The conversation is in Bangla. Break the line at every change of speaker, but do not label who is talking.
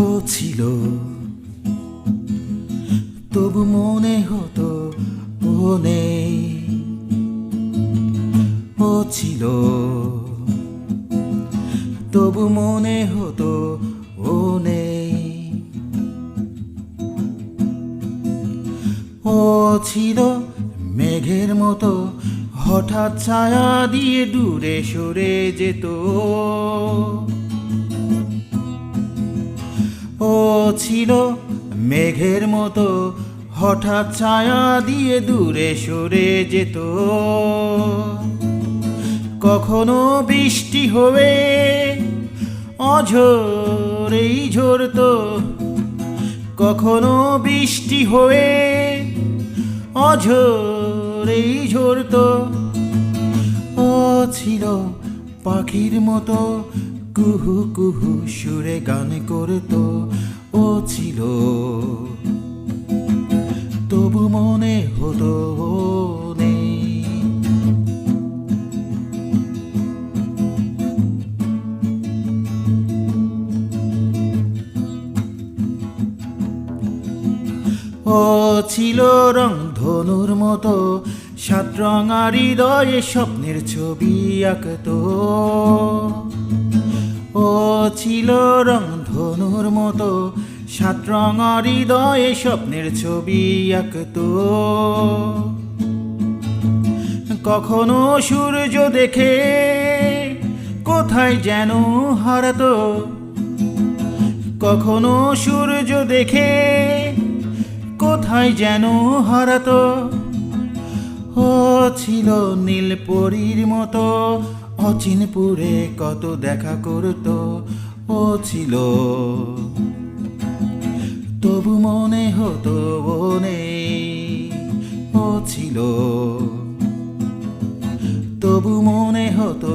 ও ছিল, তবু মনে হতো ও নেই। ও ছিল, তবু মনে হতো ও নেই। ও ছিল মেঘের মতো, হঠাৎ ছায়া দিয়ে দূরে সরে যেত। ও ছিল মেঘের মতো, হঠাৎ ছায়া দিয়ে দূরে সরে যেত। কখনো বৃষ্টি হয়ে অঝরেই ঝরতো, কখনো বৃষ্টি হয়ে অঝরেই ঝরতো। ও ছিল পাখির মতো, কুহু কুহু সুরে গান করতো। ও ছিল, তবু মনে হতো ও নেই। ও ছিল রং ধনুর মতো, সাত রঙা হৃদয়ে স্বপ্নের ছবি আঁকতো। ও ছিল রং ধনুর মতো, সাত রঙা হৃদয়ে স্বপ্নের ছবি আঁকতো। কখনো সূর্য দেখে কোথায় যেন হারাতো, কখনো সূর্য দেখে কোথায় যেন হারাতো। ও ছিল নীল পরীর মতো, অচিনপুরে কত দেখা করতো। ও ছিল, তবু মনে হতো ও নেই। ও ছিল, তবু মনে হতো